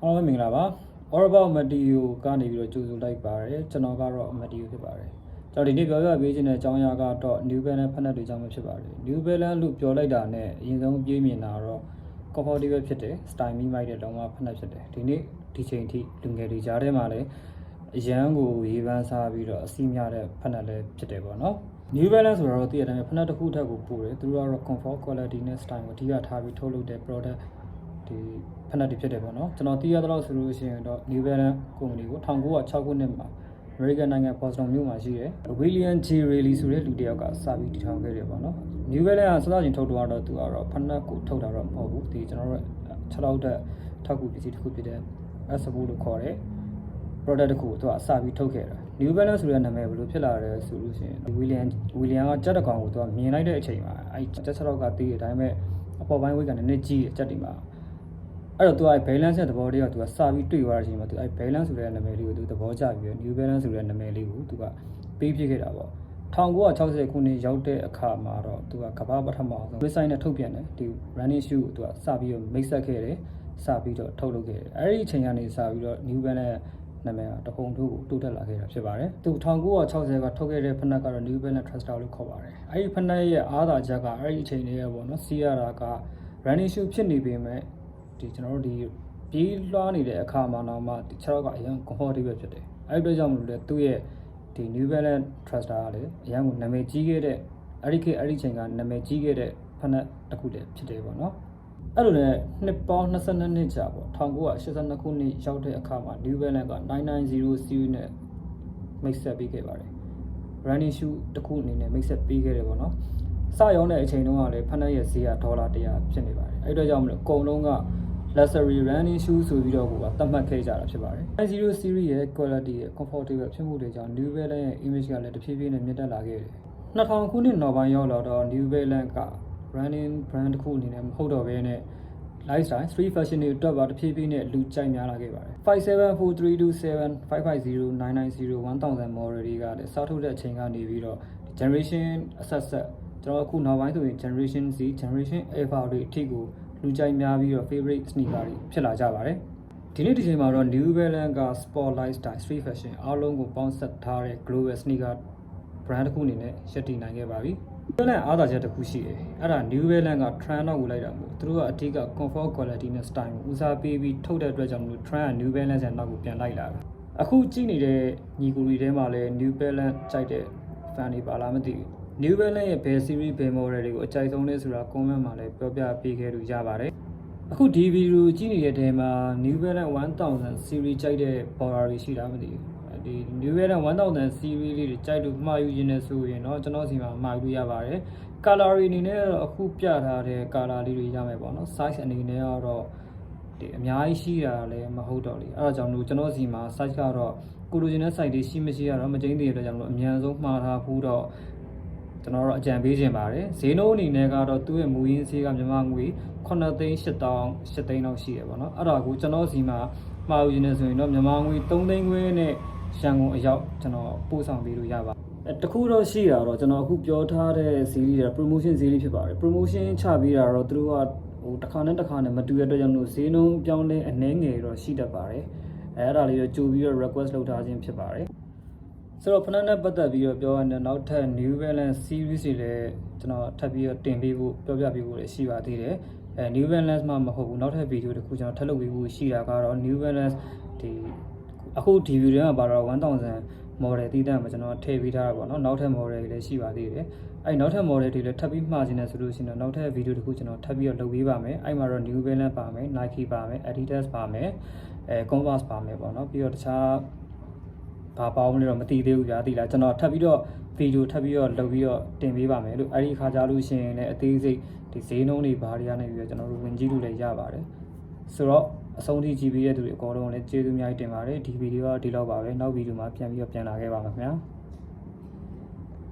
အားလုံးမင်္ဂလာပါ All About Material ကနေပြီးတော့ကြိုဆိုလိုက်ပါတယ်ကျွန်တော်ကတော့ Material ဖြစ်ပါတယ်ကျွန်တော်ဒီနေ့ပြောပြပေးခြင်းတဲ့အကြောင်းအရာကတော့ New Balance ဖက်နက်တွေကြောင့်ဖြစ်ပါတယ် New Balance လို့ပြောလိုက်တာနဲ့အရင်ဆုံးပြေးမြင်တာတော့ comfortable ဖြစ်တယ် style မိမိုက်တဲ့လုံးဝဖက်နက်ဖြစ်တယ်ဒီနေ့ဒီချိန်ထိလူငယ်တွေကြားထဲမှာလည်းအရန်ကိုရေးပန်းစားပြီးတော့အစီအများတဲ့ဖက်နက်လည်းဖြစ်တယ်ပေါ့နော် New Balance ဆိုတော့တည်တဲ့အတိုင်းဖက်နက်တစ်ခုထက်ကိုပိုတယ်သူတို့ကတော့ comfort quality နဲ့ style ကိုအဓိကထားပြီးထုတ်လုပ်တဲ့ product ဒီဖက်နက်တွေဖြစ်တယ်ပေါ့နော်ကျွန်တော်သိရတော့ဆိုလို့ရှိရင်တော့ New Balance ကုမ္ပဏီကို1906ခုနှစ်မှာ American နိုင်ငံ Boston မြို့မှာရှိတယ် William J. Reilly ဆိုတဲ့လူတစ်ယောက်ကစပြီးတည်ထောင်ခဲ့တယ်ပေါ့နော် New Balance ကစစချင်းထုတ်တော့သူကတော့ဖက်နက်ကိုထုတ်တာတော့မဟုတ်ဘူးဒီကျွန်တော်တို့6လောက်တဲ့ထောက်ကူပစ္စည်းတစ်ခုဖြစ်တဲ့ Asabo လို့ခေါ်တဲ့ product တစ်ခုကိုသူကစပြီးထုတ်ခဲ့တာ New Balance ဆိုတဲ့နာမည်ဘယ်လိုဖြစ်လာလဲဆိုလို့ရှိရင် William ကကြက်တကောင်ကိုသူကမြင်လိုက်တဲ့အချိန်မှာအဲကြက်6လောက်ကတည်တဲ့အတိုင်းပဲအပေါ်ပိုင်းဝိတ်ကလည်းနည်းကြီးကြက်တွေမှာအဲ့တော့သူက balance တဲ့သဘောတွေကသူကစပြီးတွေ့သွားတဲ့အချိန်မှာသူအဲ့ balance ဆိုတဲ့နာမည်လေးကိုသူသဘောကျပြီး New Balance ဆိုတဲ့နာမည်လေးကိုသူကပေးပြခဲ့တာပေါ့1960ခုနှစ်ရောက်တဲ့အခါမှာတော့သူကကမ္ဘာပထမဆုံး website နဲ့ထုတ်ပြန်တယ်ဒီ running shoe ကိုသူကစပြီးတော့ mix ဆက်ခဲ့တယ်စပြီးတော့ထုတ်လုပ်ခဲ့တယ်အဲ့ဒီအချိန်ကနေစပြီးတော့ New Balance နာမည်ကတဟုန်ထိုးကိုတိုးတက်လာခဲ့တာဖြစ်ပါတယ်သူ1960ကထုတ်ခဲ့တဲ့ဖက်နက်ကတော့ New Balance Truster လို့ခေါ်ပါတယ်အဲ့ဒီဖက်နက်ရဲ့အားသာချက်ကအဲ့ဒီအချိန်လေးရပေါ့နော်စီးရတာက running shoe ဖြစ်နေပေမဲ့ဒီကျွန်တော်တို့ဒီပြေးလွှားနေတဲ့အခါမှာတော့မှဒီ6ကအရင် comfortable ဖြစ်တယ်အဲ့ဒီအတွက်ကြောင့်မလို့လေသူ့ရဲ့ဒီ New Balance Truster ကလေအရင်ကနာမည်ကြီးခဲ့တဲ့အဲ့ဒီချိန်ကနာမည်ကြီးခဲ့တဲ့ဖက်နက်တစ်ခုတည်းဖြစ်တယ်ပေါ့နော်အဲ့လိုနဲ့နှစ်ပေါင်း22နှစ်ကြာပေါ့1982ခုနှစ်ရောက်တဲ့အခါမှာ New Balance က990 series နဲ့ mix ဆက်ပေးခဲ့ပါတယ် running shoe တစ်ခုအနေနဲ့ mix ဆက်ပေးခဲ့တယ်ပေါ့နော်စရောင်းတဲ့အချိန်တုန်းကလည်းဖက်နက်ရဲ့ဈေးက$100ဖြစ်နေပါတယ်အဲ့အတွက်ကြောင့်မလို့အကုန်လုံးက luxury running shoe ဆိုပြီးတော့ကိုသတ်မှတ်ခဲ့ကြတာဖြစ်ပါတယ်90 series ရဲ့ quality ရဲ့ comfortable ဖြစ်မှုတွေကြောင့် New Balance ရဲ့ image ကလည်းတဖြည်းဖြည်းနဲ့မြင့်တက်လာခဲ့တယ်2000ခုနှစ်နောက်ပိုင်းရောက်လာတော့ New Balance က running brand တစ်ခုအနေနဲ့မဟုတ်တော့ဘဲနဲ့ lifestyle street fashion တွေအတွက်ပါတဖြည်းဖြည်းနဲ့လူကြိုက်များလာခဲ့ပါတယ်5743275509990 1000 model တွေကလည်းစားထုတ်တဲ့အချိန်ကနေပြီးတော့ generation အဆက်ကျွန်တော်အခုနောက်ပိုင်းဆိုရင် generation Z generation Alpha တွေအထိကိုလူကြိုက်များပြီးတော့ favorite sneaker တွေဖြစ်လာကြပါတယ်ဒီနေ့ဒီချိန်မှာတော့ New Balance က sport lifestyle street fashion အားလုံးကိုပေါင်းစပ်ထားတဲ့ global sneaker brand တစ်ခုအနေနဲ့ရပ်တည်နိုင်ခဲ့ပါပြီ New Balance အားသာချက်တစ်ခုရှိတယ်အဲ့ဒါ New Balance က trend တော့ကိုလိုက်တာမို့သူတို့ကအဓိက comfort quality နဲ့ style ကိုဦးစားပေးပြီးထုတ်တဲ့အတွက်ကြောင့်မလို့ trend က New Balance ရဲ့နောက်ကိုပြန်လိုက်လာတာအခုကြည့်နေတဲ့ညီကိုတွေထဲမှာလည်း New Balance ကြိုက်တဲ့ fan တွေပါလားမသိဘူး New Balance ရဲ့ဘယ် series ဘယ် model တွေကိုအကြိုက်ဆုံးလဲဆိုတာ comment မှာလည်းပြောပြပေးခဲ့လို့ရပါတယ်အခုဒီဗီဒီယိုကြည့်နေတဲ့ထဲမှာ New Balance 1000 series ကြိုက်တဲ့ border တွေရှိတာမသိဘူးဒီ New Balance 1000 series လေးတွေကြိုက်လို့မှာယူရင်းနဲ့ဆိုရင်တော့ကျွန်တော်စီမှာမှာယူလို့ရပါတယ် color တွေအနေနဲ့တော့အခုပြထားတဲ့ color လေးတွေရမယ်ပေါ့နော် size အနေနဲ့ကတော့ဒီအများကြီးရှိတာလည်းမဟုတ်တော့လေအဲ့ဒါကြောင့်လို့ကျွန်တော်စီမှာ size ကတော့ကိုလိုချင်တဲ့ size တွေရှိမရှိကတော့မကျင်းသေးတဲ့အတွက်ကြောင့်လို့အများဆုံးမှားထားဖို့တော့ကျွန်တော်တို့အကြံပေးခြင်းပါတယ်ဈေးနှုန်းအနေနဲ့ကတော့သူ့ရဲ့မူရင်းဈေးကမြန်မာငွေ9,800,000 8,000,000လောက်ရှိရပါတော့အဲ့ဒါကိုကျွန်တော်စီမှာမှာယူနေဆိုရင်တော့မြန်မာငွေ3,000,000ခွဲနဲ့ရန်ကုန်အရောက်ကျွန်တော်ပို့ဆောင်ပေးလို့ရပါတခုတော့ရှိတာတော့ကျွန်တော်အခုပြောထားတဲ့ဈေးလေးတွေ promotion ဈေးလေးဖြစ်ပါတယ် promotion ချပေးတာတော့သူတို့ကဟိုတစ်ခါနဲ့မတူတဲ့အတွက်ကြောင့်လို့ဈေးနှုန်းပြောင်းလဲအနှဲငယ်တော့ရှိတတ်ပါတယ်အဲ့ဒါလေးတော့ကြိုပြီးတော့ request လုပ်ထားခြင်းဖြစ်ပါတယ်ဆိုတော့ဖက်နက်နဲ့ပတ်သက်ပြီးတော့ပြောရရင်နောက်ထပ် New Balance series တွေလည်းကျွန်တော်ထပ်ပြီးတော့တင်ပေးဖို့ပြောပြပေးဖို့လည်းရှိပါသေးတယ်New Balance မှမဟုတ်ဘူးနောက်ထပ်ဗီဒီယိုတစ်ခုကျွန်တော်ထပ်လုပ်ပေးဖို့ရှိတာကတော့ New Balance ဒီအခုဒီဗီဒီယိုထဲမှာပါတော့1000 model တည်တဲ့မှာကျွန်တော်ထည့်ပေးထားတာပေါ့နော်နောက်ထပ် model တွေလည်းရှိပါသေးတယ်အဲ့နောက်ထပ် model တွေလည်းထပ်ပြီးမှာခြင်းနဲ့ဆိုလို့ရှိရင်တော့နောက်ထပ်ဗီဒီယိုတစ်ခုကျွန်တော်ထပ်ပြီးတော့လုပ်ပေးပါမယ်အဲ့မှာတော့ New Balance ပါမယ် Nike ပါမယ် Adidas ပါမယ်Converse ပါမယ်ပေါ့နော်ပြီးတော့တခြားဘာပေါင်းလဲတော့မသိသေးဘူးဗျာသိလားကျွန်တော်ထပ်ပြီးတော့ဗီဒီယိုထပ်ပြီးတော့လုပ်ပြီးတော့တင်ပေးပါမယ်လို့အဲ့ဒီခါကြလို့ရှိရင်လည်းအသေးစိတ်ဒီဈေးနှုန်းတွေဘာတွေရနေပြီးတော့ကျွန်တော်တို့ဝင်ကြည့်လို့လည်းရပါတယ်ဆိုတော့အဆုံးထိကြည့်ပေးတဲ့သူတွေအကုန်လုံးလည်းကျေးဇူးအများကြီးတင်ပါတယ်ဒီဗီဒီယိုကဒီလောက်ပါပဲနောက်ဗီဒီယိုမှာပြန်လာခဲ့ပါမယ်ခင်ဗျာ